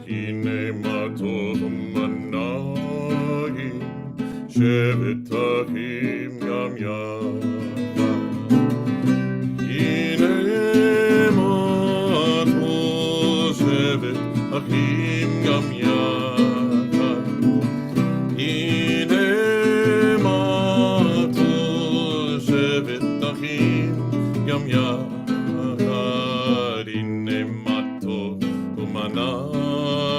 הנה מה טוב ומנעים, שבת אחים גם יחד. הנה מה טוב שבת אחים גם יחד. הנה מה טוב שבת אחים גם יחד. הנה מה טוב ומנעים,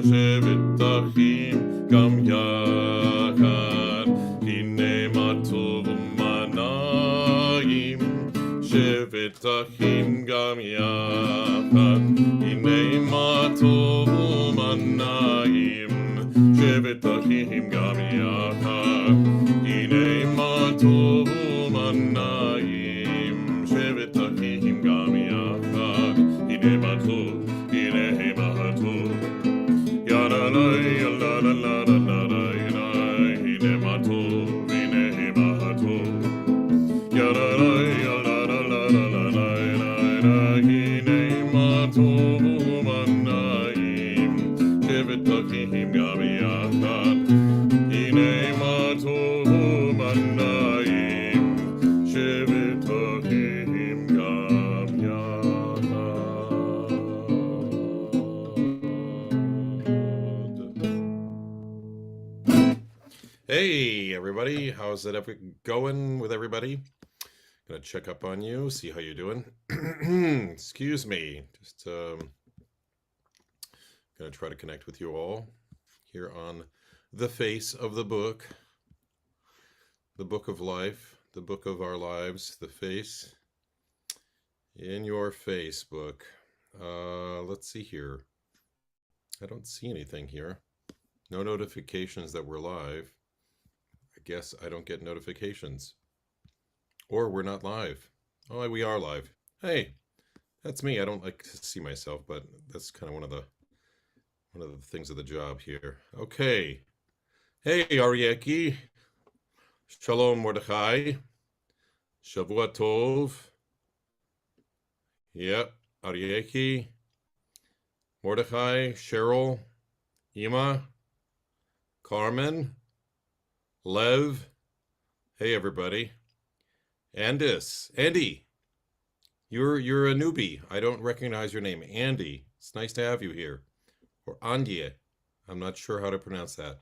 שבת אחים גם יחד. הנה מה טוב ומנעים, שבת אחים גם יחד. הנה מה טוב ומנעים, שבת אחים גם יחד. הנה מה טוב ומנעים, שבת אחים גם יחד. הנה מה טוב, הנה מה טוב, יאללה לה יאללה לה לה לה לה לה. הנה מה טוב, הנה מה טוב, יאללה לה יאללה לה לה לה לה לה לה. הנה מה טוב ומנעים, שבת אחים גם יחד. הנה מה טוב ומנעים, שבת אחים גם יחד. Hey everybody, how's it going with everybody? Gonna check up on you, see how you're doing. Excuse me, just gonna try to connect with you all here on the face of the book of life, the book of our lives, the face in your Facebook. Let's see here. I don't see anything here. No notifications that we're live. I guess I don't get notifications. Or we're not live. Oh, we are live. Hey, that's me. I don't like to see myself, but that's kind of one of the things of the job here. Okay. Hey, Arieki. Shalom, Mordechai. Shavua Tov. Yep, Arieki. Mordechai, Cheryl, Ima, Carmen, Lev. Hey, everybody. Andy, you're a newbie. I don't recognize your name. Andy, it's nice to have you here. Or Andie, I'm not sure how to pronounce that.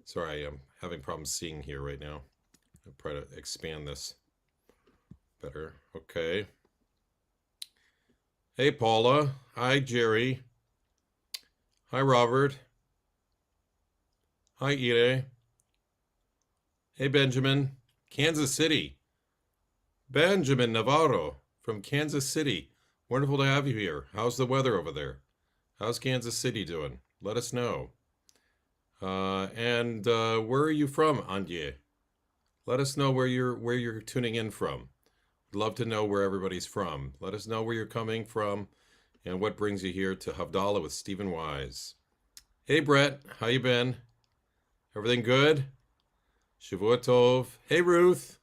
Sorry, I'm having problems seeing here right now. I'll try to expand this better. Okay. Hey, Paula. Hi, Jerry. Hi, Robert. Hi, Ire. Hey, Benjamin. Kansas City. Benjamin Navarro from Kansas City. Wonderful to have you here. How's the weather over there? How's Kansas City doing? Let us know. And where are you from, Andie? Let us know where you're tuning in from. I'd love to know where everybody's from. Let us know where you're coming from and what brings you here to Havdalah with Stephen Wise. Hey, Brett. How you been? Everything good? Shavua Tov. Hey, Ruth.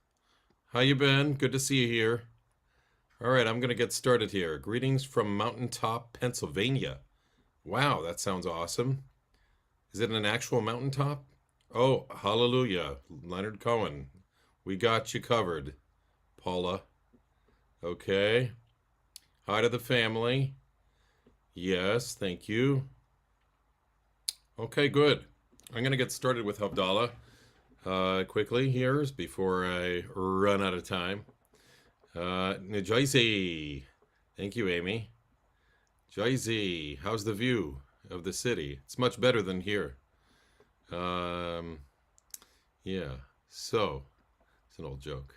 How you been? Good to see you here. All right, I'm going to get started here. Greetings from Mountaintop, Pennsylvania. Wow, that sounds awesome. Is it an actual mountaintop? Oh, hallelujah. Leonard Cohen. We got you covered. Paula. Okay. Hi to the family. Yes, thank you. Okay, good. I'm going to get started with Havdalah quickly here before I run out of time. Joycey. Thank you, Amy. Joycey, how's the view of the city? It's much better than here. Yeah, so it's an old joke.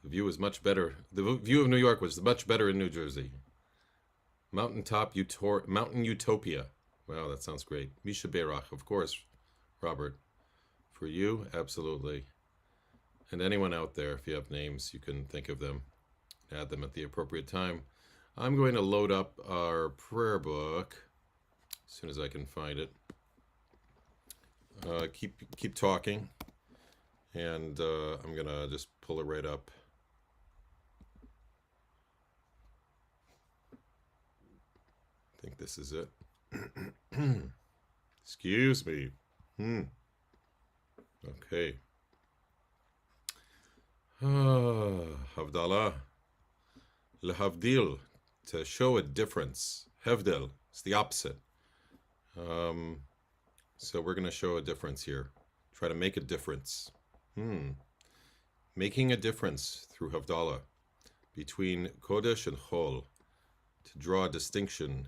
The view is much better. The view of New York was much better in New Jersey. Mountain Utopia. Wow, that sounds great. Misha Berach, of course, Robert. For you, absolutely. And anyone out there, if you have names, you can think of them. Add them at the appropriate time. I'm going to load up our prayer book as soon as I can find it. Keep talking, and I'm gonna just pull it right up. this is it. Excuse me. Okay. Havdalah. Lehavdil, to show a difference. Hevdel, it's the opposite. So we're going to show a difference here. Try to make a difference. Making a difference through Havdalah between Kodesh and Chol. To draw a distinction,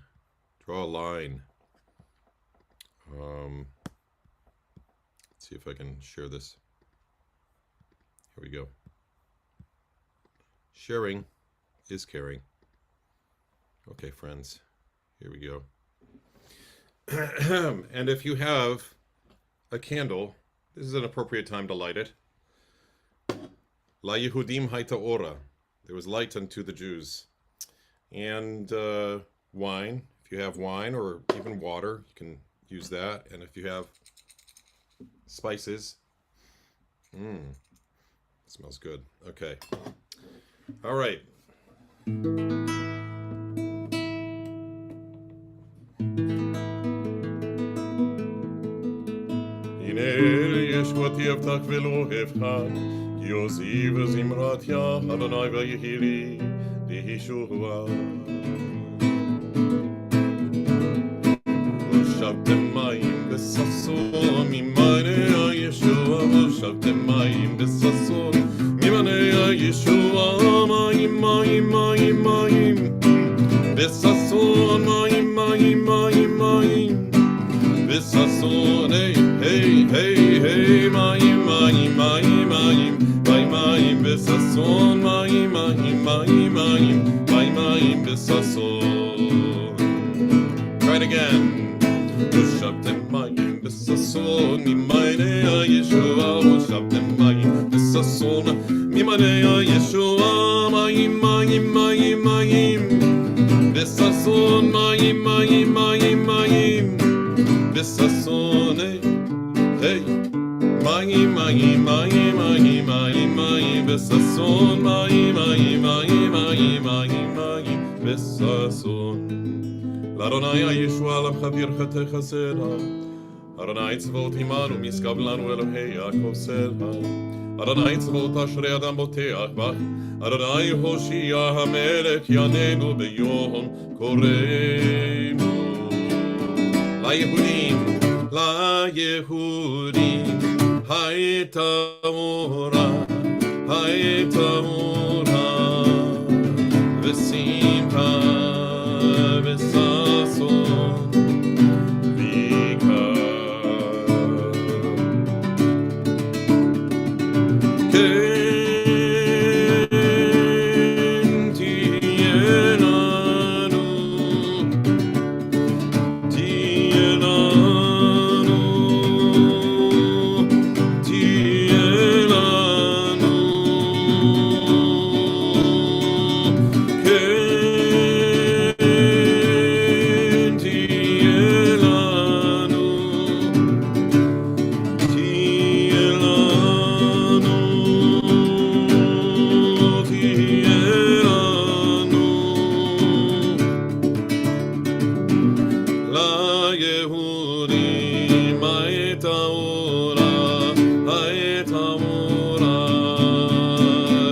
draw a line. Let's see if I can share this. Here we go. Sharing is caring. Okay, friends, here we go. And if you have a candle, this is an appropriate time to light it. La Yehudim Haita Ora. There was light unto the Jews. And wine. If you have wine or even water, you can use that. And if you have spices, smells good. Okay. All right. הנה ישועתי יבטח ולא אבחר, כי עוזי וזמרתיה, אדוני ויהי לי לישועה. ושבתם מים בששון ממעייני הישועה, ושבתם מים בששון ממעייני הישועה, מים מים מים מים בששון, מים מים מים מים בששון, היי היי היי היי, מים מים מים מים מים מים בששון, מים מים מים מים מים מים בששון. Try it again. ושבתם מים בששון ממעייני הישועה, ושבתם מים בששון ממעייני הישועה, מים מים מים מים בששון, מים מים מים מים בששון, היי מים מים מים מים מים מים בששון, מים מים מים מים מים מים בששון. לאדוני הישועה לך ברכתך סלע, אדוני צבאות עמנו משגב לנו אלוהי יעקב סלע, אדוני צבאות אשרי אדם בוטח בך, אדוני הושיע המלך יעננו ביום קורנו. ליהודים, ליהודים, הייתה אורה, הייתה אורה, ושמחה וששון ויקר. כן תהיה לנו, תהיה לנו, תהיה לנו, כן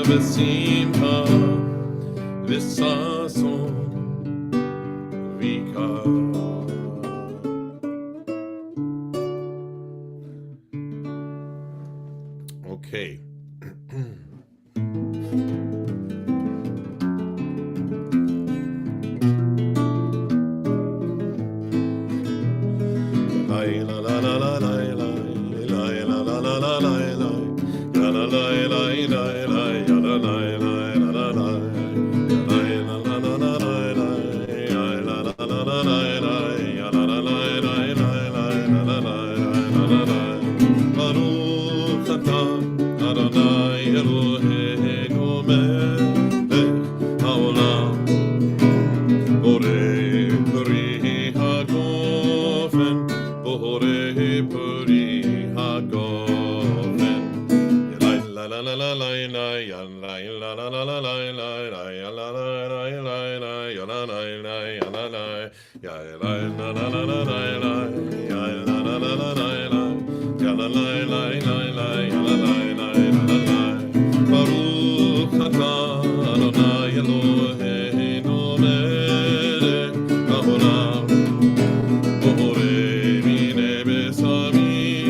בשמחה וששון ויקר. Okay. Baruch atah Adonai Eloheinu melech haolam borei minei besamim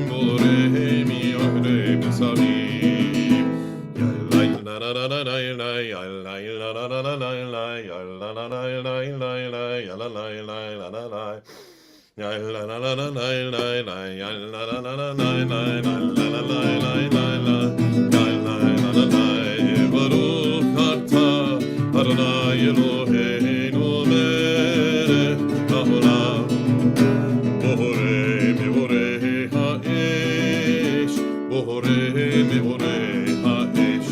borei mi'odei besamim Baruch atah Adonai Eloheinu melech haolam borei mevorei ha'esh borei mevorei ha'esh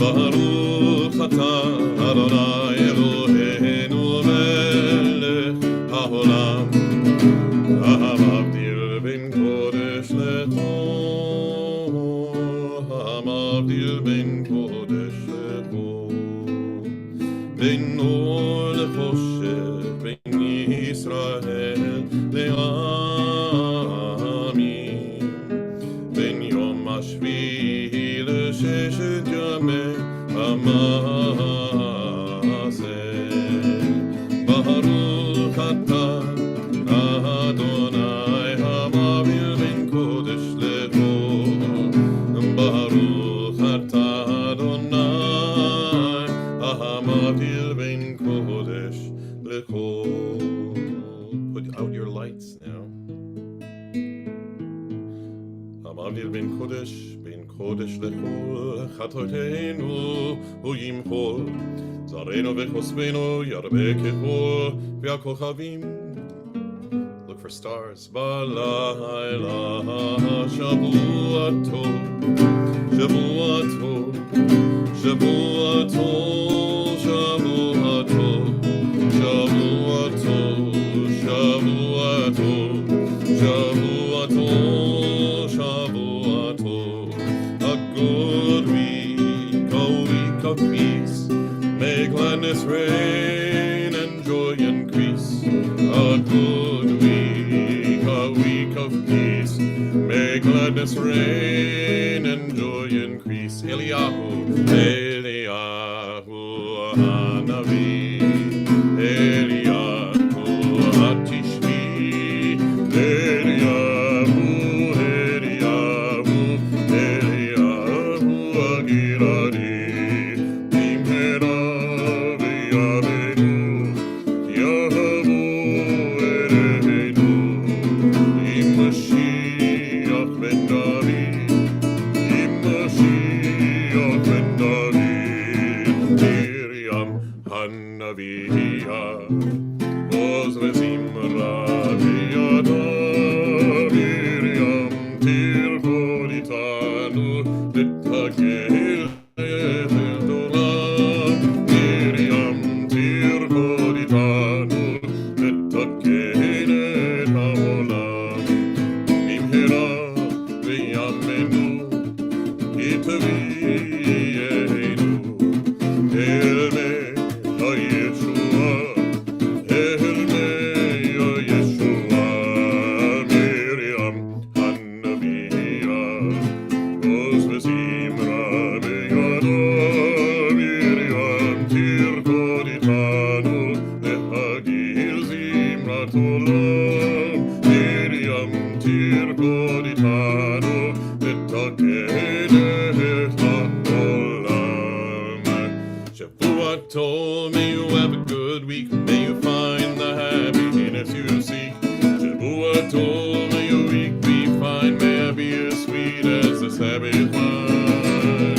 Baruch atah Adonai Eloheinu melech haolam המבדיל בין קודש לחול, המבדיל בין קודש לחול, בין אור לחושך, בין ישראל לעמים, בין יום השביעי לששת ימי המעשה. ברוך אתה Adonai hamavil ben kodesh lechol Baruch atah Adonai hamavil ben kodesh lechol. Put out your lights now. Hamavil ben kodesh lechol chatoteinu hu yimchol Zarenu vechosvenu yarbe kechol ve'akochavim. For stars, Balayla, Shavuato, Shavuato, Shavuato, Shavuato, Shavuato, Shavuato, Shavuato, Shavuato, a good week, a week of peace, may gladness reign and joy increase, a good week of peace, may gladness reign and joy increase. Eliyahu, Eliyahu Hanavi, Eliyahu Hatishbi, Eliyahu, Eliyahu, Eliyahu Agiladi, Imhera v'yavenu, Yahavu Ereinu. Mashiach ben David, Mashiach ben David, Miriam Hanaviyah, Oz v'zimra v'yada, Miriam tirkod itanu, l'tagel et l'olam, Miriam tirkod itanu, l'tagel et l'olam. V'yamenu itaviyenu Elme ha-Yeshua Elme ha-Yeshua Miriam Hanaviyah Oz v'zimra v'yada Miriam tirkod itanu L'hagil zimrat olam Miriam tirkod itanu V'takenet ha'olam. Shavuato, may you have a good week, may you find the happiness you seek. Shavuato, may your week be fine, may it be as sweet as the Sabbath wine.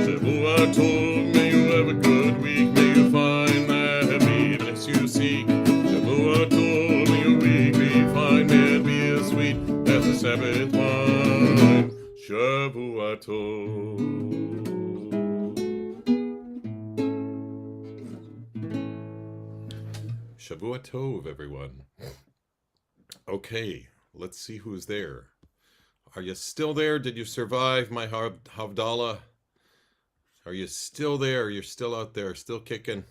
Shavuato, may you have a good week, may you find the happiness you seek. Shavuato, may your week be fine, may it be as sweet as the Sabbath wine. Shavuato. Shavua Tov, everyone. Okay, let's see who's there. Are you still there? Did you survive my Havdalah? Are you still there? You're still out there, still kicking.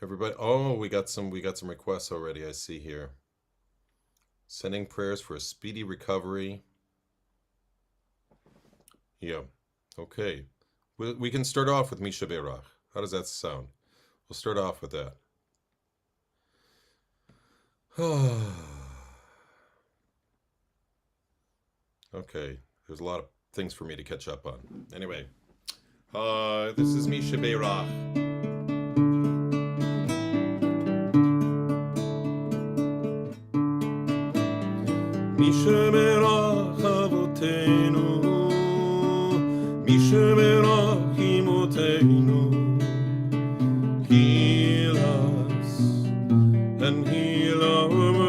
Everybody, oh, we got some requests already, I see here. Sending prayers for a speedy recovery. Yeah, okay. We can start off with Misha Berach. How does that sound? We'll start off with that. Okay, there's a lot of things for me to catch up on. Anyway, this is Misha Berach. Misha Berach Avotenu, Misha Berach Imotenu, heal us and heal our world.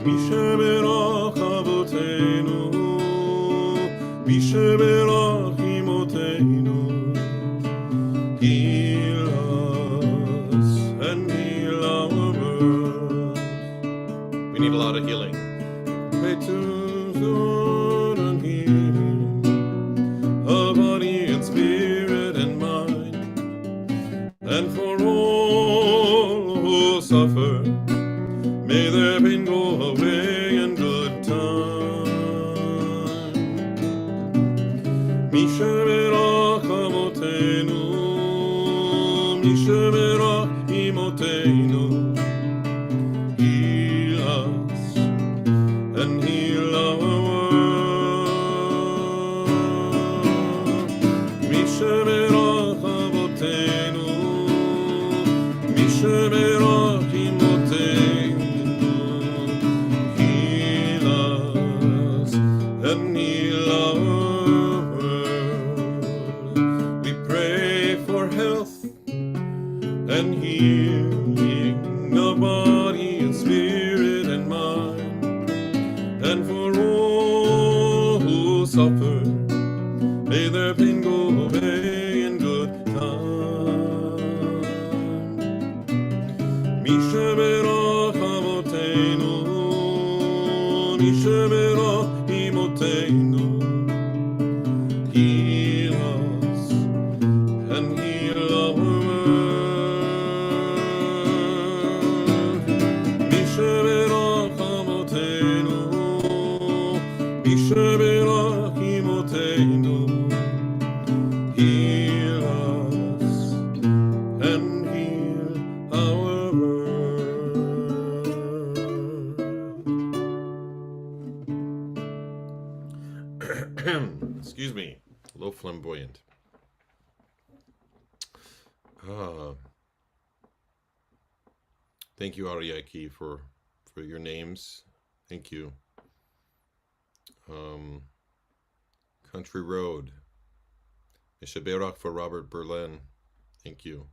Misha Berach Avotenu, Misha Berach Imotenu, heal us and heal our world. We need a lot of healing. Pray to Lord and healing of body and spirit and mind, and for all who suffer, may their pain go away in good time. Misha Berach Avotenu, Misha Berach Imotenu, heal us and heal our world. Misha Berach Avotenu, Misha Berach Imotenu, heal us and heal our world. We pray for health and healing of body and spirit and mind, and for all who suffer, may their pain go away in good time. Misha Berach Avotenu, Misha Berach Imotenu, heal us and heal our world. Misha Berach Avotenu, Misha Berach Imotenu, heal us and heal our world. Excuse me, a little flamboyant. Thank you, Ariaki, for your names. Thank you. Country Road. Misha Berach for Robert Berlin. Thank you.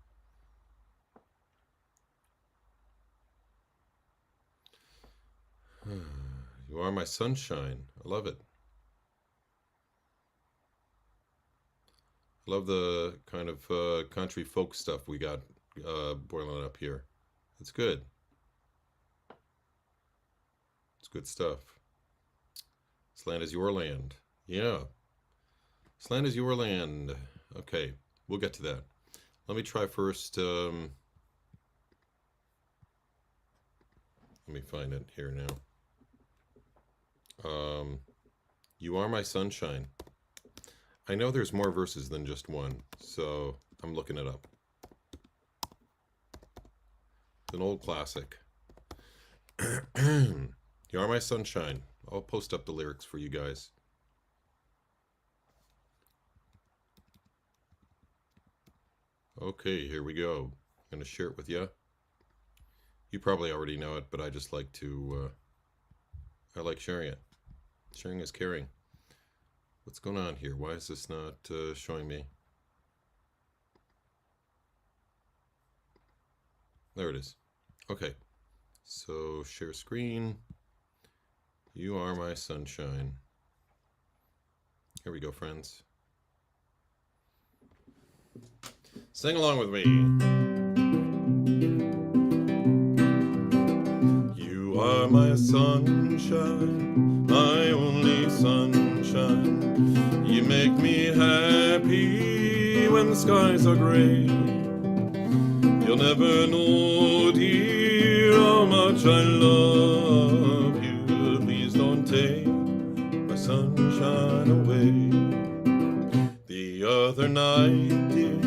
You are my sunshine. I love it. I love the kind of country folk stuff we got boiling up here. It's good. It's good stuff. This land is your land. Yeah. This land is your land. Okay, we'll get to that. Let me try first. Let me find it here now. You are my sunshine. I know there's more verses than just one, so I'm looking it up. It's an old classic. You are my sunshine. I'll post up the lyrics for you guys. Okay, here we go. I'm going to share it with you. You probably already know it, but I just like to, I like sharing it. Sharing is caring. What's going on here? Why is this not showing me? There it is. Okay, so share screen. You are my sunshine. Here we go, friends. Sing along with me. You are my sunshine, my only sunshine. You make me happy when the skies are gray. You'll never know, dear, how much I love you. Please don't take my sunshine away. The other night, dear,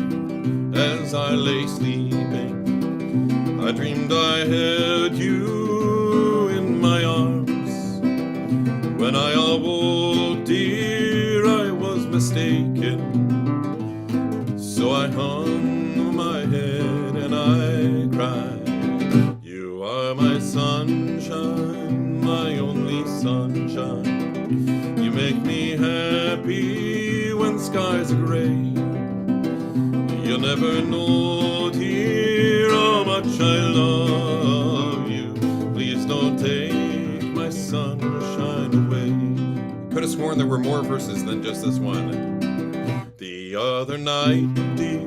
as I lay sleeping, I dreamed I had you in my arms. When I awoke, dear, I was mistaken. So I hung my head and I cried. You are my sunshine, my only sunshine. You make me happy when skies are gray. You'll never know, dear, how much I love you. Please don't take my sunshine away. Could have sworn there were more verses than just this one. The other night, dear,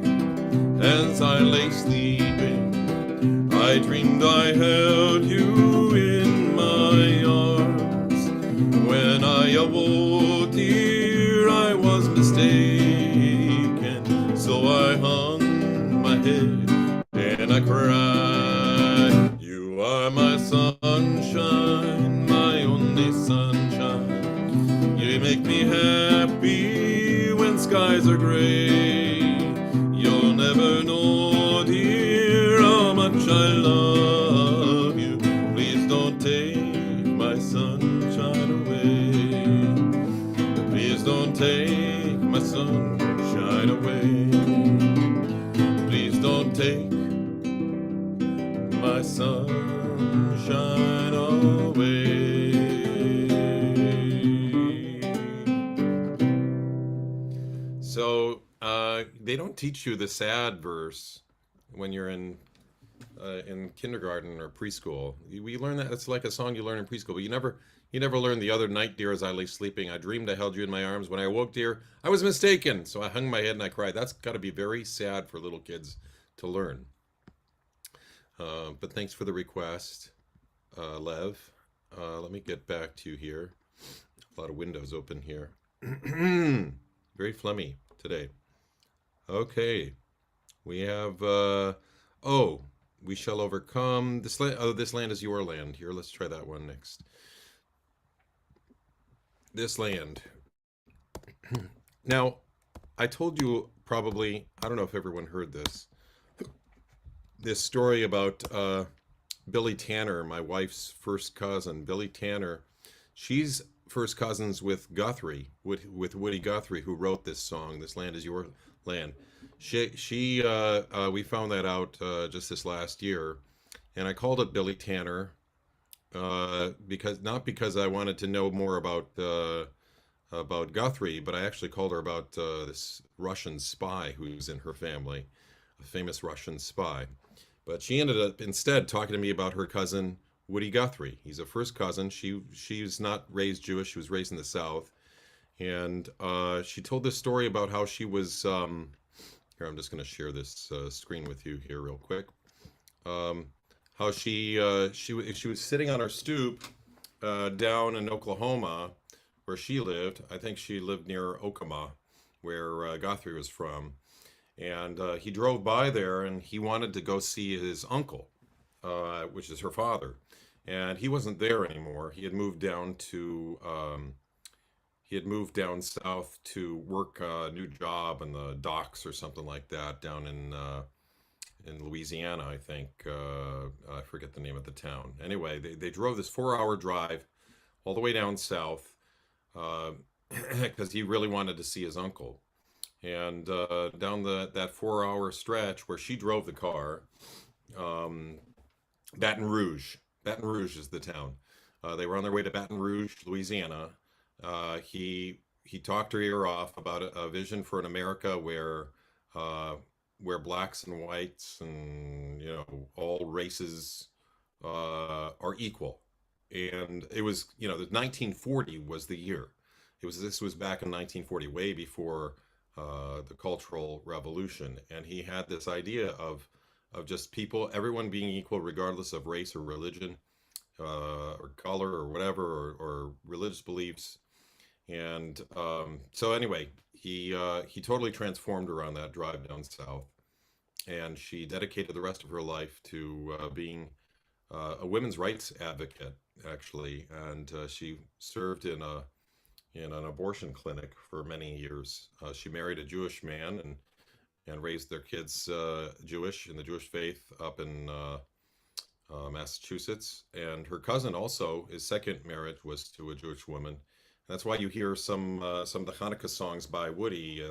as I lay sleeping, I dreamed I held you in my arms. When I awoke, dear, I was mistaken. So I hung my head and I cried. You are my sunshine, my only sunshine. You make me happy when skies are gray. You'll never know, dear, how much I love you. Please don't take my sunshine away. Please don't take my sunshine away. Please don't take my sunshine away. So they don't teach you the sad verse when you're in kindergarten or preschool. We learn that it's like a song you learn in preschool, but you never learn the other night, dear, as I lay sleeping. I dreamed I held you in my arms. When I awoke, dear, I was mistaken. So I hung my head and I cried. That's got to be very sad for little kids to learn. But thanks for the request, Lev. Let me get back to you here. A lot of windows open here. Very phlegmy today. Okay. We have, oh, we shall overcome. This land is your land. Here, let's try that one next. This land. Now, I told you probably, I don't know if everyone heard this story about Billy Tanner, my wife's first cousin. Billy Tanner, she's first cousins with Guthrie, with Woody Guthrie, who wrote this song, This Land Is Your Land. We found that out just this last year, and I called it Billy Tanner not because I wanted to know more about Guthrie, but I actually called her about this Russian spy who's in her family, a famous Russian spy. But she ended up instead talking to me about her cousin Woody Guthrie. He's a first cousin. She's not raised Jewish. She was raised in the South, and she told this story about how she was. Here, I'm just going to share this screen with you here real quick. How she was sitting on her stoop down in Oklahoma, where she lived. I think she lived near Okama, where Guthrie was from. And he drove by there, and he wanted to go see his uncle, which is her father. And he wasn't there anymore. He had moved down south to work a new job in the docks or something like that down in Louisiana, I think. I forget the name of the town. Anyway, they drove this 4-hour drive all the way down south because he really wanted to see his uncle. And down that 4-hour stretch where she drove the car, Baton Rouge is the town. They were on their way to Baton Rouge, Louisiana. He talked her ear off about a vision for an America where blacks and whites and all races are equal. And it was the 1940 was the year. This was back in 1940, way before the Cultural Revolution, and he had this idea of just people, everyone being equal regardless of race or religion, or color or whatever, or religious beliefs. And so anyway, he totally transformed her on that drive down south, and she dedicated the rest of her life to being a women's rights advocate, actually, and she served in an abortion clinic for many years. She married a Jewish man and raised their kids Jewish, in the Jewish faith, up in Massachusetts. And her cousin also, his second marriage was to a Jewish woman. That's why you hear some of the Hanukkah songs by Woody.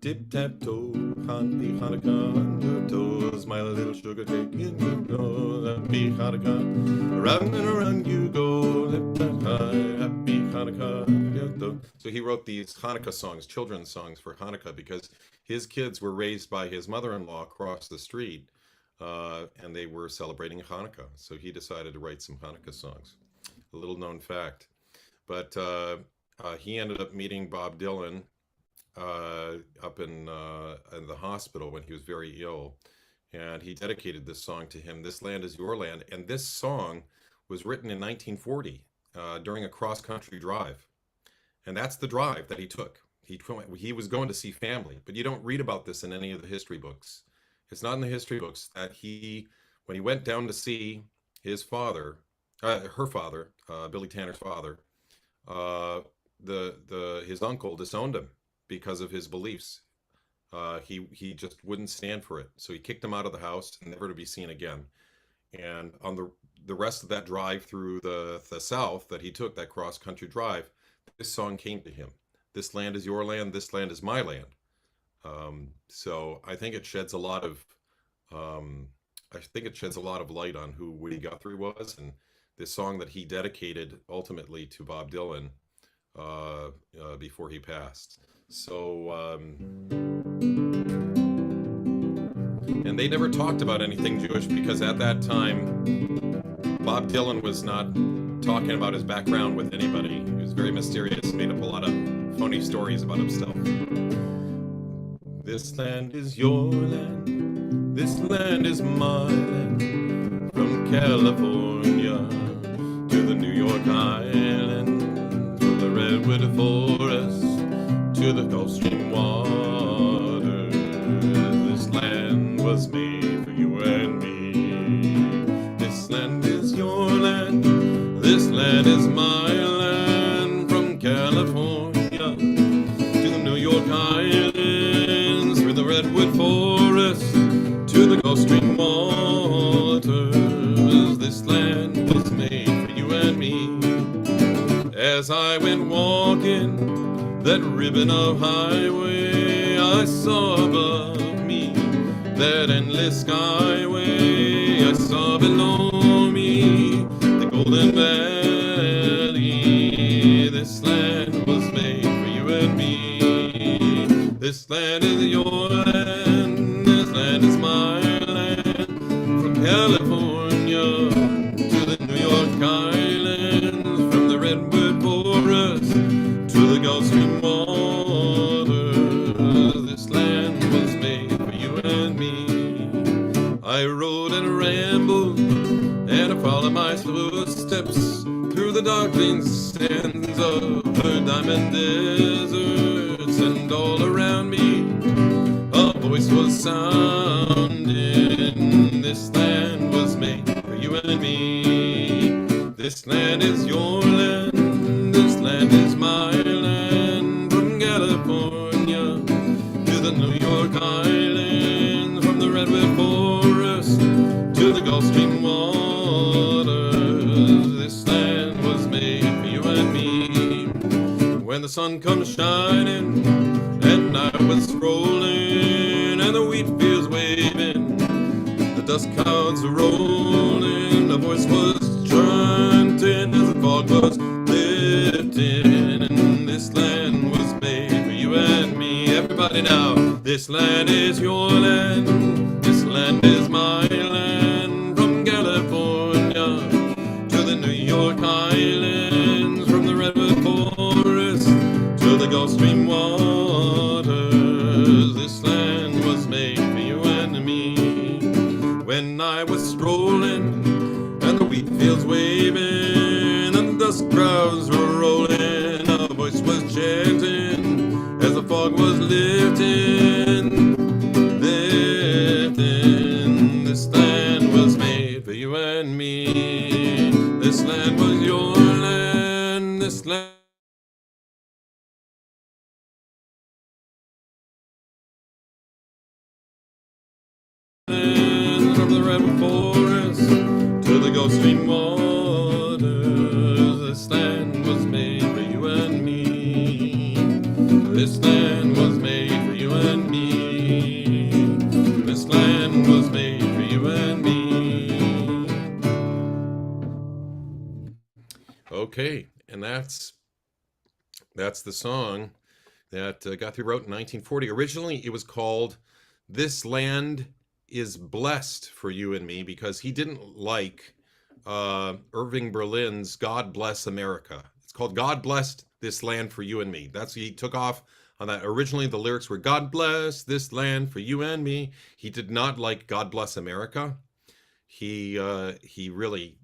Tip tap toe, happy Hanukkah on your toes, my little sugar cake in your nose. Happy Hanukkah, around and around you go. Lip tap high, happy Hanukkah. So he wrote these Hanukkah songs, children's songs for Hanukkah, because his kids were raised by his mother-in-law across the street, and they were celebrating Hanukkah. So he decided to write some Hanukkah songs. A little known fact. But he ended up meeting Bob Dylan up in the hospital when he was very ill, and he dedicated this song to him, "This Land Is Your Land." And this song was written in 1940 during a cross-country drive, and that's the drive that he took. He was going to see family, but you don't read about this in any of the history books. It's not in the history books that when he went down to see his father, her father, Billy Tanner's father, his uncle disowned him because of his beliefs. He just wouldn't stand for it, so he kicked him out of the house, never to be seen again. And on the rest of that drive through the South that he took, that cross-country drive, this song came to him. This land is your land, this land is my land. So I think it sheds a lot of light on who Woody Guthrie was, and this song that he dedicated ultimately to Bob Dylan before he passed. So, and they never talked about anything Jewish, because at that time, Bob Dylan was not talking about his background with anybody. He was very mysterious, made up a lot of phony stories about himself. This land is your land, this land is my land, from California to the New York Island, from the redwood forest to the Gulf Stream water. This land was made for you and me. This land is your land, this land is my land, from California to the New York Islands, through the redwood forest to the Gulf Stream waters. This land was made for you and me. As I went walking that ribbon of highway, I saw above me that endless skyway. I saw below me the golden valley. This land was made for you and me. This land is your land, this land is my land, from California to the New York Islands, from the redwood forest to the Gulf Stream waters. This land was made for you and me. I rode and rambled, and I followed my footsteps through the darkling sands of the diamond deserts, and all around me a voice was sounding. This land was made for you and me. This land is your land, this land is my land, from California to the New York Islands, from the redwood forest to the Gulf Stream waters. This land was made for you and me. When the sun comes shining and I was strolling, and the wheat fields waving, the dust clouds rolling, the voice was chanting as the fog was lifting, and this land was made for you and me. Everybody now, this land is your land, this land is my land, from California to the New York Islands, from the redwood forest to the Gulf Stream waters. the redwood forest to the Gulf Stream waters. This land was made for you and me. This land was made for you and me. This land was made for you and me. Okay, and that's the song that Guthrie wrote in 1940. Originally, it was called "This Land is Blessed for You and Me" because he didn't like Irving Berlin's "God Bless America." It's called "God Bless This Land for You and Me." That's he took off on that. Originally, the lyrics were "God bless this land for you and me." He did not like "God Bless America." He really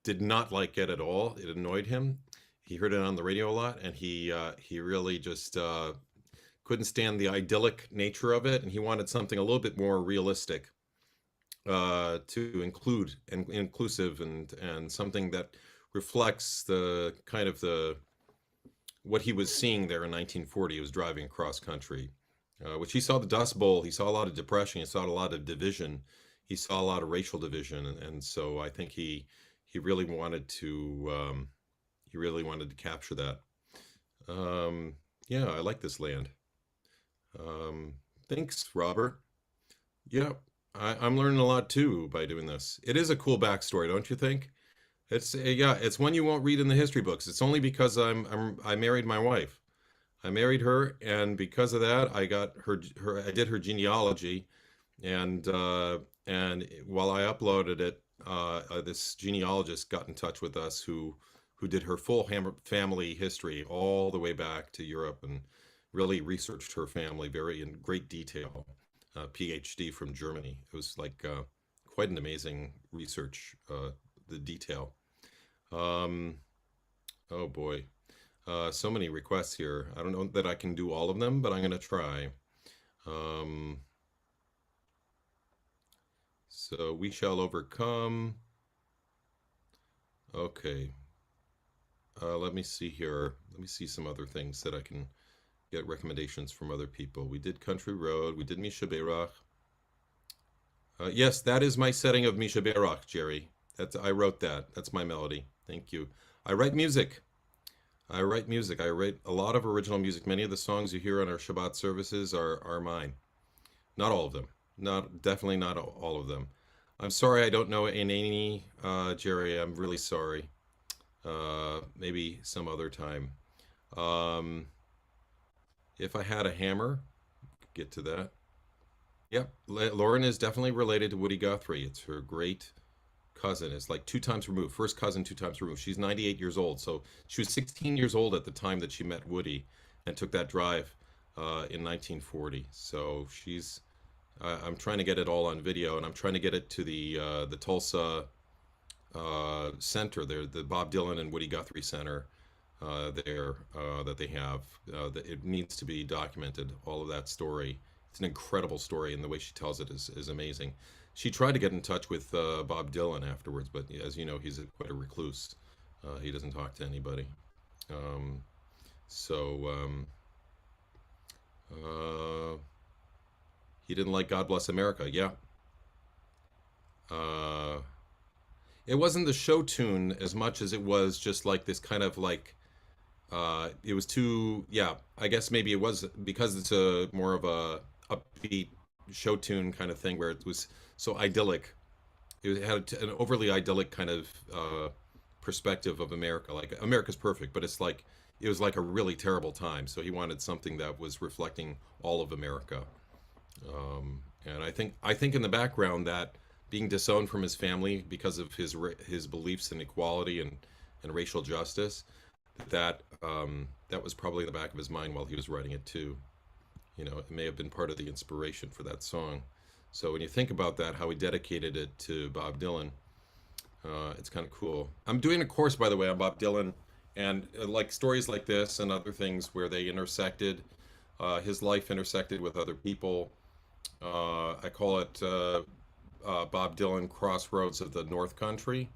did not like it at all. It annoyed him. He heard it on the radio a lot, and he really just couldn't stand the idyllic nature of it, and he wanted something a little bit more realistic to include and inclusive, and something that reflects the kind of what he was seeing there in 1940. He was driving across country, which he saw the Dust Bowl. He saw a lot of depression. He saw a lot of division. He saw a lot of racial division, and so I think he really wanted to capture that. Yeah, I like this land. Thanks, Robert. Yeah, I'm learning a lot too by doing this. It is a cool backstory, don't you think? It's yeah, it's one you won't read in the history books. It's only because I married my wife. I married her, and because of that, I got I did her genealogy, and while I uploaded it, this genealogist got in touch with us who did her full family history all the way back to Europe and really researched her family very in great detail. PhD from Germany. It was like quite an amazing research, the detail. Oh boy. So many requests here. I don't know that I can do all of them, but I'm going to try. So we shall overcome. Okay. Let me see here. Let me see some other things that I can get recommendations from other people. We did Country Road. We did Misha Berach. Yes, that is my setting of Misha Berach, Jerry. I wrote that. That's my melody. Thank you. I write music. I write music. I write a lot of original music. Many of the songs you hear on our Shabbat services are mine. Not all of them. Definitely not all of them. I'm sorry I don't know any, Jerry. I'm really sorry. Maybe some other time. If I had a hammer, get to that. Yep, Lauren is definitely related to Woody Guthrie. It's her great cousin. It's like 2 times removed. First cousin, 2 times removed. She's 98 years old. So she was 16 years old at the time that she met Woody and took that drive in 1940. So I'm trying to get it all on video, and I'm trying to get it to the Tulsa center there, the Bob Dylan and Woody Guthrie Center there that they have. It needs to be documented, all of that story. It's an incredible story, and the way she tells it is amazing. She tried to get in touch with Bob Dylan afterwards, but as you know, he's quite a recluse. He doesn't talk to anybody. He didn't like God Bless America. Yeah. It wasn't the show tune as much as it was just like this kind of like, it was too, yeah, I guess maybe it was because it's a more of a upbeat show tune kind of thing where it was so idyllic. It had an overly idyllic kind of perspective of America. Like America's perfect, but it was like a really terrible time. So he wanted something that was reflecting all of America. And I think in the background that being disowned from his family because of his beliefs in equality and racial justice, that was probably in the back of his mind while he was writing it too. You know, it may have been part of the inspiration for that song. So when you think about that, how he dedicated it to Bob Dylan, it's kind of cool. I'm doing a course, by the way, on Bob Dylan, and like stories like this and other things where they intersected, his life intersected with other people. I call it Bob Dylan Crossroads of the North Country,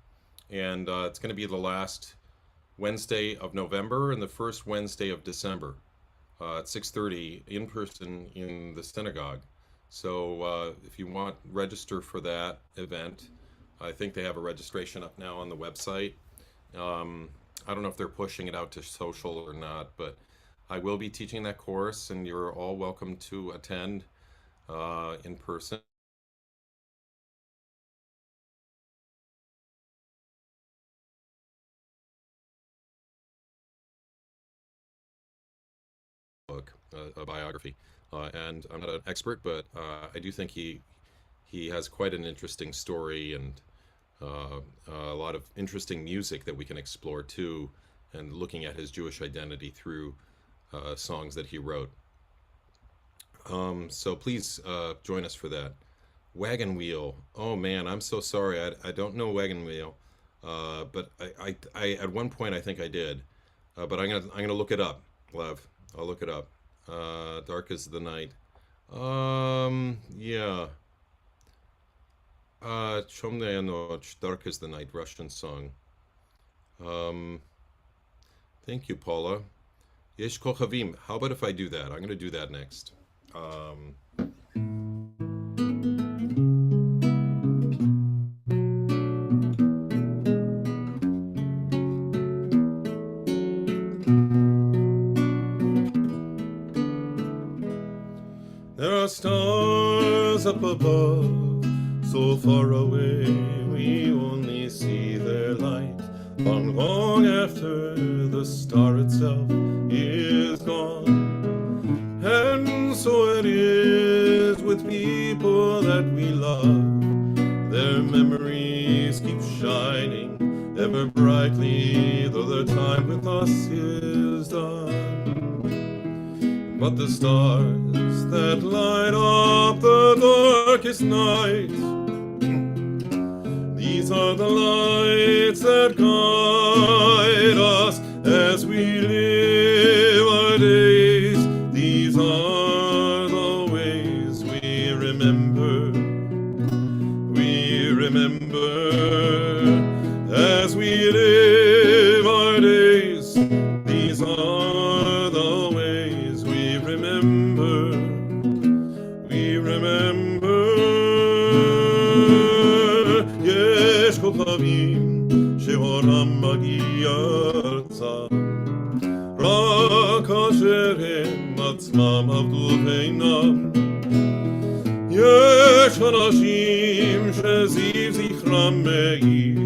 and it's going to be the last Wednesday of November and the first Wednesday of December at 6:30 in person in the synagogue. So if you want, register for that event. I think they have a registration up now on the website. Um, I don't know if they're pushing it out to social or not, but I will be teaching that course, and you're all welcome to attend in person. Book, a biography, and I'm not an expert, but I do think he has quite an interesting story and a lot of interesting music that we can explore too, and looking at his Jewish identity through songs that he wrote. So please join us for that. Wagon Wheel. Oh man, I'm so sorry. I don't know Wagon Wheel, but I at one point I think I did, but I'm gonna look it up, Lev. I'll look it up. Dark as the Night. Yeah. Chomnaya Noch, Dark as the Night, Russian song. Um, thank you, Paula. Yesh Kochavim. How about if I do that? I'm gonna do that next. Um, There are stars up above, so far away we only see their light. Long, long after the star itself is gone. And so it is with people that we love. Their memories keep shining ever brightly, though their time with us is done. But the stars that light up the darkest night, these are the lights that guide us as we live our days. These are the ways we remember. We remember as we live our days. These are the ways we remember. We remember. Yesh kochavim sheoram magi arza, rak asher hem atzmam avdu veinam. יש אנשים שזיו זכרם מאיר,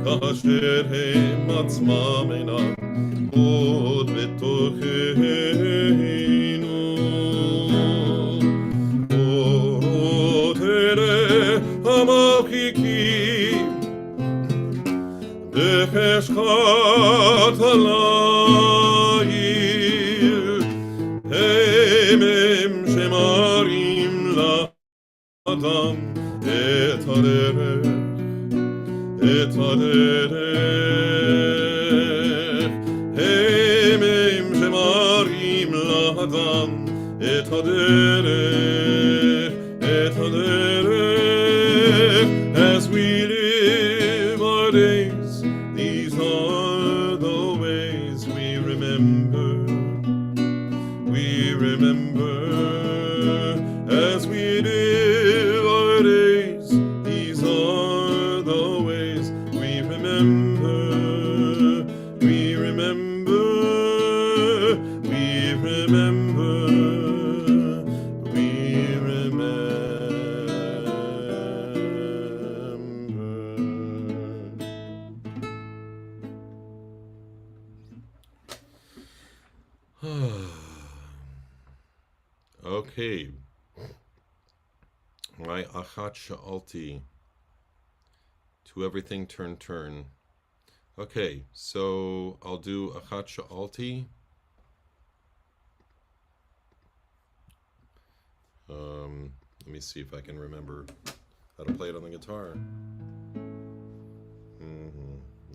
כאשר הם עצמם אינם עוד בתוכנו. אורות אלה המרחיקים בחשכת הליל, הם שמראים לאדם את הדרך, את הדרך. הם שמראים לאדם את הדרך, את הדרך. As we live our days, these are the ways we remember. We remember as we live our days. These are the ways we remember. We remember. We remember. We remember. Okay. My achat sha'alti. To everything turn. Okay, so I'll do achat sha'alti. Let me see if I can remember how to play it on the guitar.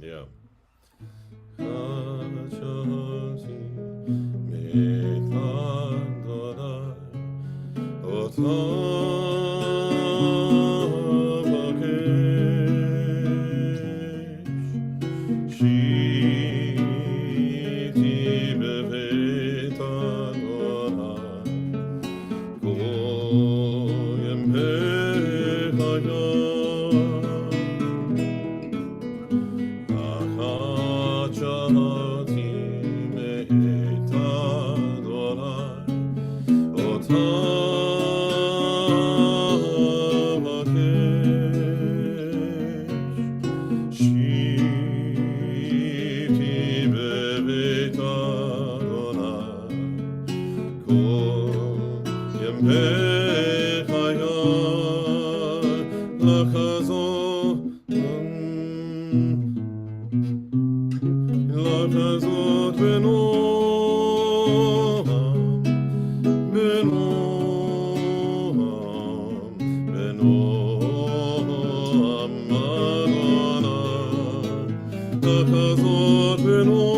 Yeah. Oh לחזות בנועם, בנועם, בנועם אדוני, לחזות בנועם,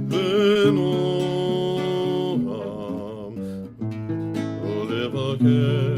בנועם, ולבקר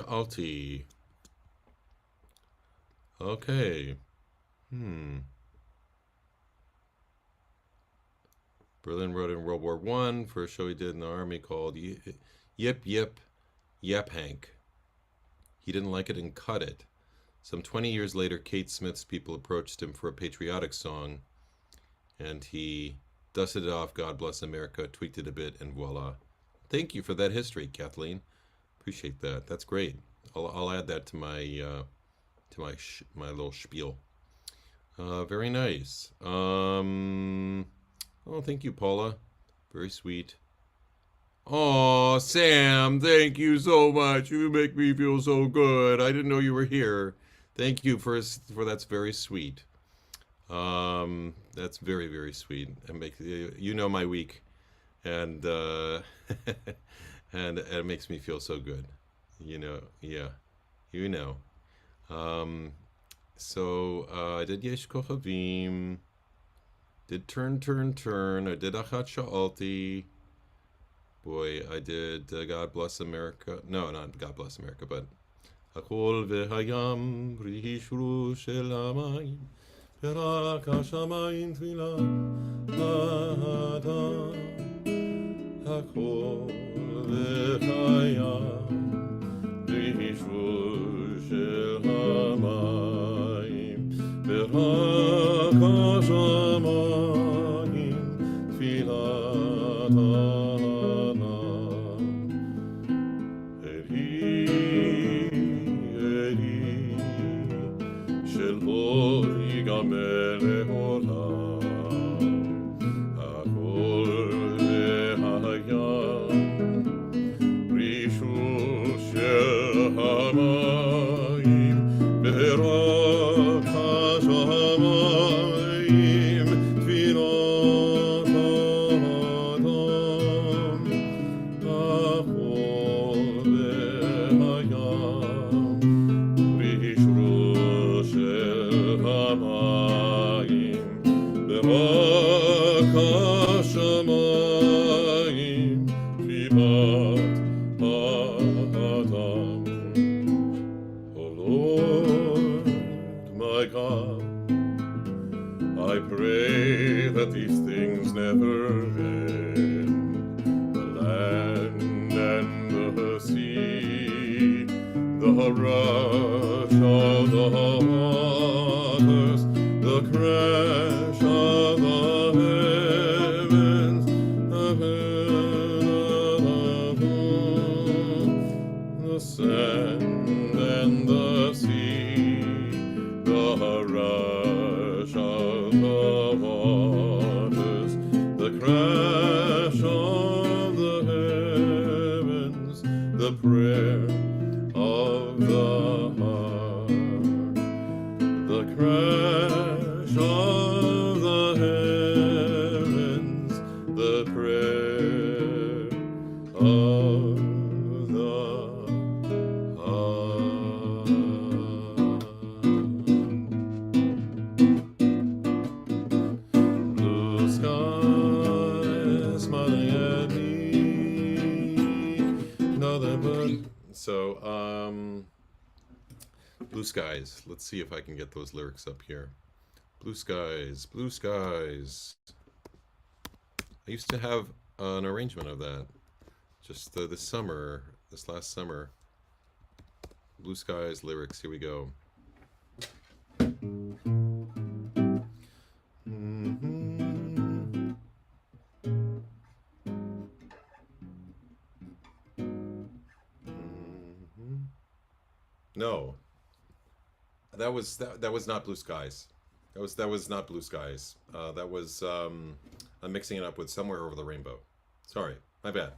Alti. Okay. Berlin wrote in World War I for a show he did in the army called Yip Yip Yap Hank. He didn't like it and cut it. Some 20 years later, Kate Smith's people approached him for a patriotic song, and he dusted it off, God Bless America, tweaked it a bit, and voila. Thank you for that history, Kathleen. Appreciate that. That's great. I'll add that to my my little spiel. Very nice. Oh, thank you, Paula. Very sweet. Oh, Sam, thank you so much. You make me feel so good. I didn't know you were here. Thank you for that's very sweet. That's very, very sweet. It makes you know my week, and and it makes me feel so good. You know, yeah, you know. So I did Yesh Kochavim, did Turn. I did Achat Sha'alti. Boy, I did God Bless America. No, not God Bless America, but Hakol v'hayam rishru shel hamayim perak hashamayim tefila adam Hakol v'hayam rishru shel hamayim perak hashamayim tefila the prayer of the heart. skies. Let's see if I can get those lyrics up here. Blue skies, blue skies. I used to have an arrangement of that just this summer, this last summer. Blue skies lyrics, here we go. No, that was not blue skies. That was not blue skies. That was I'm mixing it up with Somewhere Over the Rainbow. Sorry, my bad.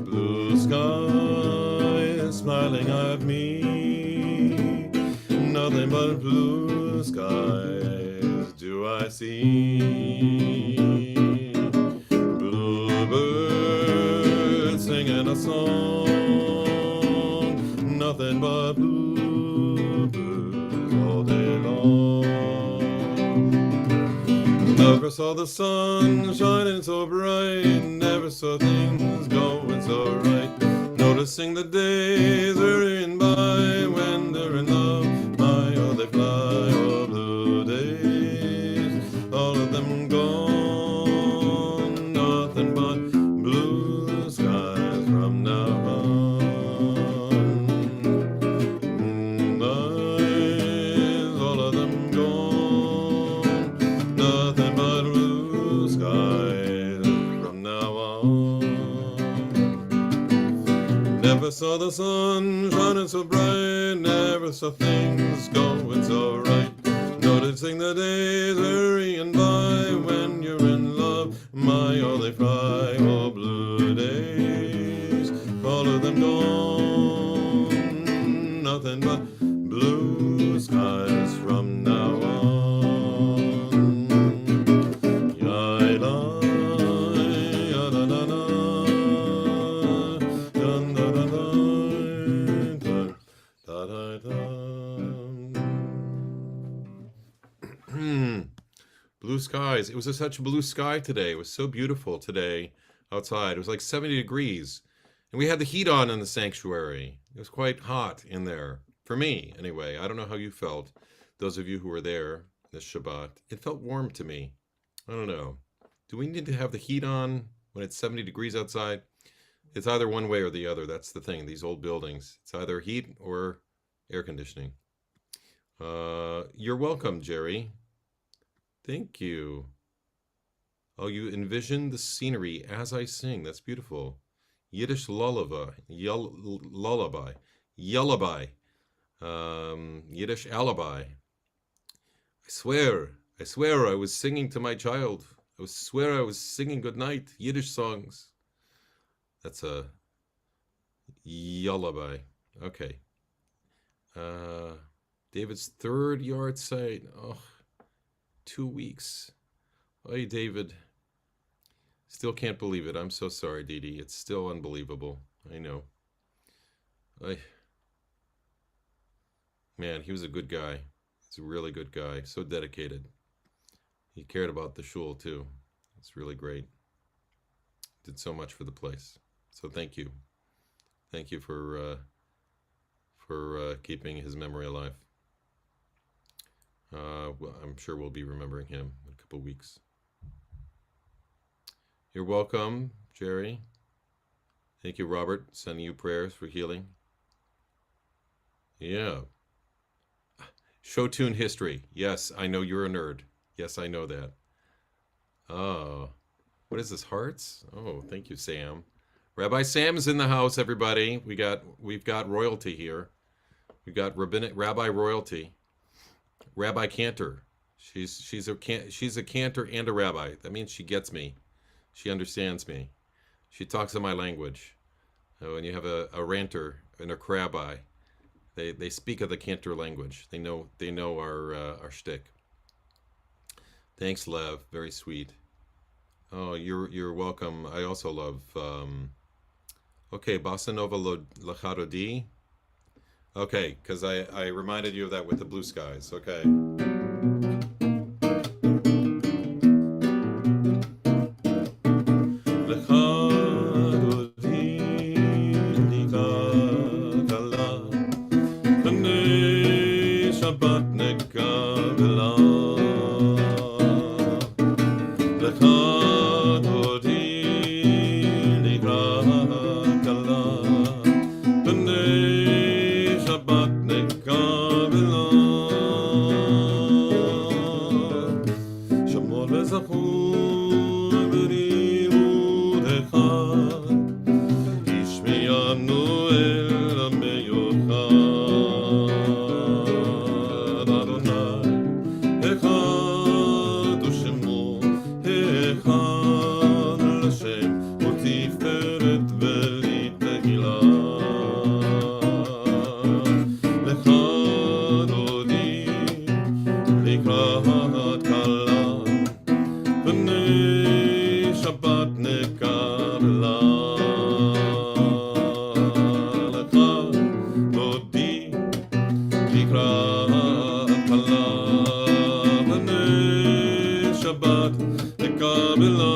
Blue skies smiling at me, nothing but blue skies do I see. Bluebirds singing a song, nothing but bluebirds all day long. Never saw the sun shining so bright, never saw things going so right. Noticing the days hurrying by when they're in love, my, oh, they fly, oh, blue days, all of them gone, nothing but blue skies from now on. Eyes, all of them gone, nothing but blue skies from now on. Never saw the sun shining so bright, never saw things going so right. Noticing the days hurrying by when you're in love, my, oh, they fly, oh, blue days, all of them gone, nothing but blue skies from now on. Ya-la, ya-la-la-la, blue skies. It was such a blue sky today. It was so beautiful today outside. It was like 70 degrees. And we had the heat on in the sanctuary. It was quite hot in there. For me, anyway. I don't know how you felt. Those of you who were there this Shabbat. It felt warm to me. I don't know. Do we need to have the heat on when it's 70 degrees outside? It's either one way or the other. That's the thing. These old buildings. It's either heat or air conditioning. You're welcome, Jerry. Thank you. Oh, you envision the scenery as I sing. That's beautiful. Yiddish lullaby. Lullaby. Yiddish alibi. I swear I was singing to my child. I swear I was singing goodnight, Yiddish songs. That's a lullaby. Okay. David's third yard site. Oh, 2 weeks. Hey, David. Still can't believe it. I'm so sorry, Dee Dee. It's still unbelievable. I know. Man, he was a good guy. He's a really good guy. So dedicated. He cared about the shul, too. It's really great. Did so much for the place. So thank you. Thank you for keeping his memory alive. Well, I'm sure we'll be remembering him in a couple weeks. You're welcome, Jerry. Thank you, Robert. Sending you prayers for healing. Yeah. Show tune history. Yes, I know you're a nerd. Yes, I know that. Oh, what is this? Hearts? Oh, thank you, Sam. Rabbi Sam's in the house, everybody. We've got royalty here. We've got rabbi royalty. Rabbi Cantor. She's a cantor and a rabbi. That means she gets me. She understands me. She talks in my language. When you have a ranter and a crabbi, they speak of the cantor language. They know our shtick. Thanks, Lev. Very sweet. Oh, you're welcome. I also love. Okay, Bossa Nova Lachadodi. Okay, because I reminded you of that with the blue skies. Okay. כזכור בלימוד אחד, השמיענו אל המיוחד. אדוני, אחד הוא שמו, אחד לשם, ותפארת בלי תהילה. לך דודי לקראת כלה, בני שבת נקבלה. לך דודי לקראת כלה, בני שבת נקבלה.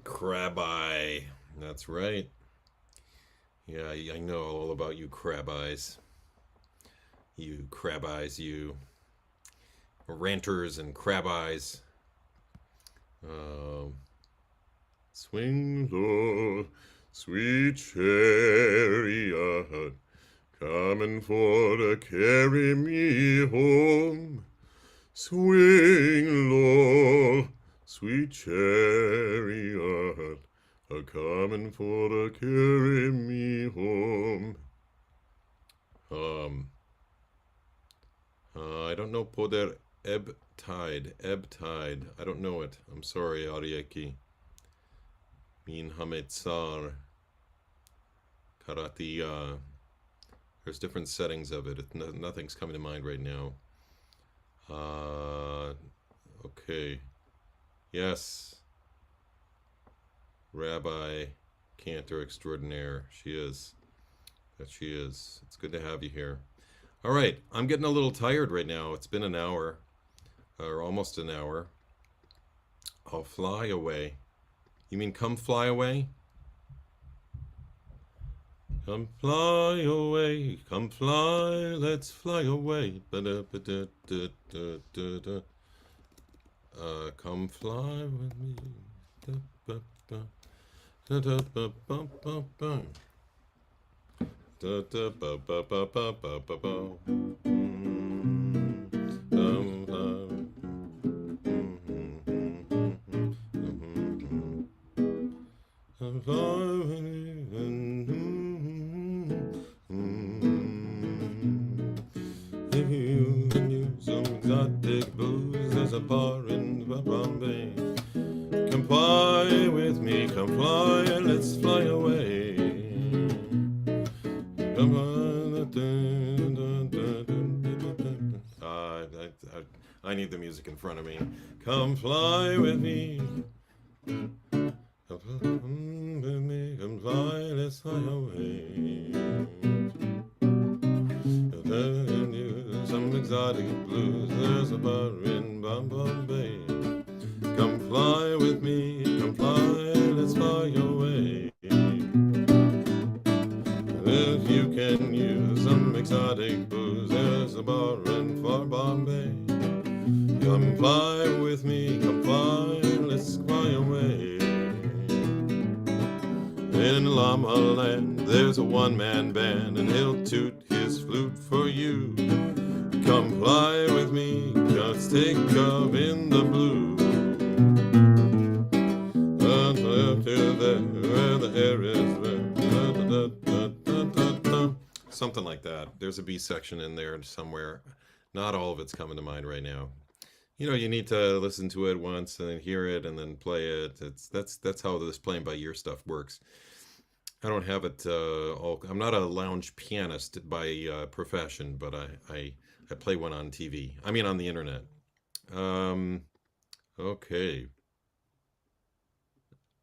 Crab-eye. That's right. Yeah, I know all about you crab-eyes. You crab-eyes, you ranters and crab-eyes. Swing low, sweet chariot, coming for to carry me home. Swing low, sweet chariot, a-coming for to carry me home. I don't know poder ebb tide. I don't know it. I'm sorry, Arieki. Min hametzar. Karati. There's different settings of it. Nothing's coming to mind right now. Okay. Yes. Rabbi Cantor Extraordinaire. She is. That she is. It's good to have you here. All right. I'm getting a little tired right now. It's been an hour. Or almost an hour. I'll fly away. You mean come fly away? Come fly away. Come fly. Let's fly away. Come fly with me. Some exotic blues, there's a bar in Bombay. Come fly with me, come fly, and let's fly away. Come on. I need the music in front of me. Come fly with me. Come fly, let's fly away. Some exotic blues, there's a bar in Bombay. Come fly with me, come fly, let's fly away. If you can use some exotic booze, there's a bar in far Bombay. Come fly with me, come fly, let's fly away. In Llama Land, there's a one-man band, and he'll toot his flute for you. come fly with me, just take up in the blue. Where the air is, something like that. There's a B section in there somewhere. Not all of it's coming to mind right now. You know, you need to listen to it once and then hear it and then play it. That's how this playing by ear stuff works. I don't have it all. I'm not a lounge pianist by profession, but I play one on TV. I mean, on the internet. Okay.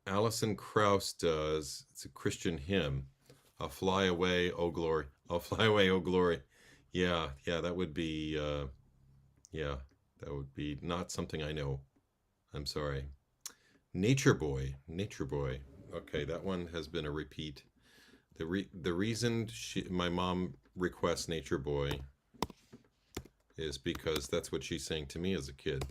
Alison Krauss does. It's a Christian hymn. I'll fly away, oh glory. I'll fly away, oh glory. Yeah, that would be. That would be not something I know. I'm sorry. Nature Boy. Okay, that one has been a repeat. The reason my mom requests Nature Boy is because that's what she sang to me as a kid.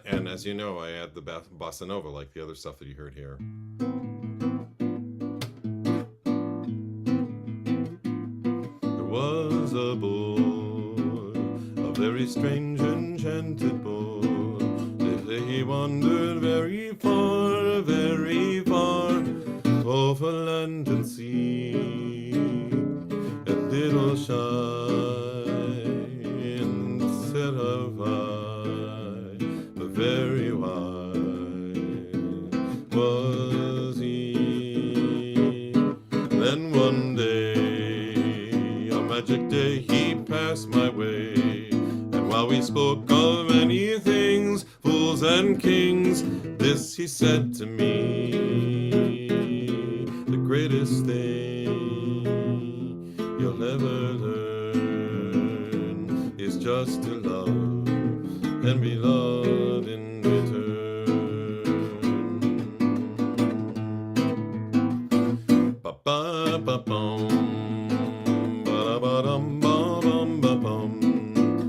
And as you know, I add the bossa nova like the other stuff that you heard here. There was a boy, a very strange enchanted boy. They say he wandered very far, over land and sea, a little shy and set of eye, but very wise was he. Then one day, a magic day, he passed my way, and while we spoke of many things, fools and kings, this he said to me: the greatest thing you'll ever learn is just to love and be loved in return. Ba-ba-ba-bum, ba-da-ba-dum, ba-bum-ba-bum,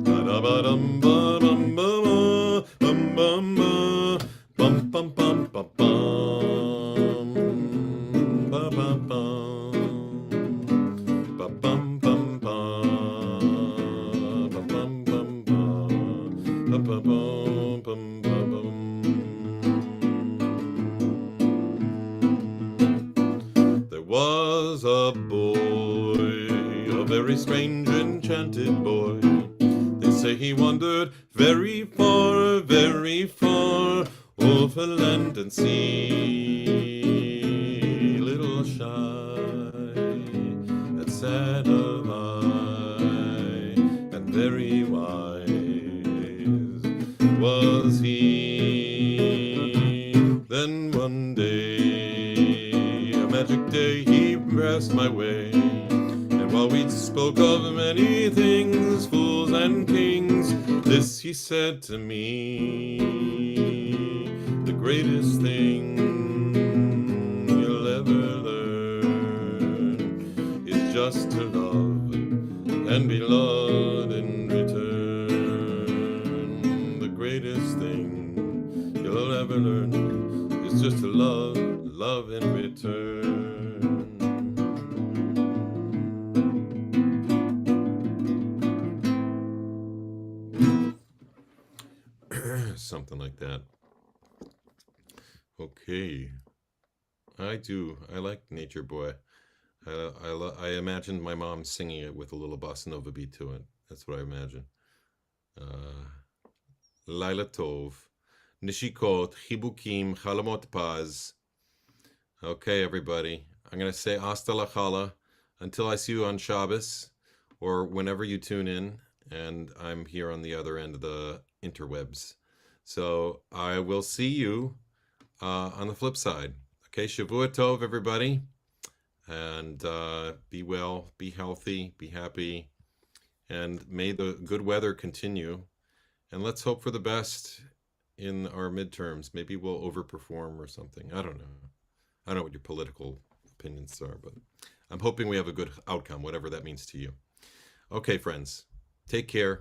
ba-da-ba-dum, ba-bum-ba-bum, bum-bum-ba, bum-bum-bum-ba-bum. There was a boy, a very strange enchanted boy. They say he wandered very far, over land and sea, little shy and sad of eye, and very wise was he. Then one day, a magic day, he passed my way, and while we spoke of many things, fools and kings, this he said to me: the greatest thing you'll ever learn is just to love and be loved in return. The greatest thing you'll ever learn is just to love in return. Something like that. Okay. I like Nature Boy. I imagined my mom singing it with a little bossa nova beat to it. That's what I imagine. Laila Tov, Nishikot, Chibukim, Chalamot Paz. Okay, everybody. I'm going to say hasta la chala until I see you on Shabbos or whenever you tune in, and I'm here on the other end of the interwebs. So I will see you on the flip side. Okay, Shavua Tov, everybody. And be well, be healthy, be happy, and may the good weather continue. And let's hope for the best in our midterms. Maybe we'll overperform or something. I don't know. I don't know what your political opinions are, but I'm hoping we have a good outcome, whatever that means to you. Okay, friends, take care.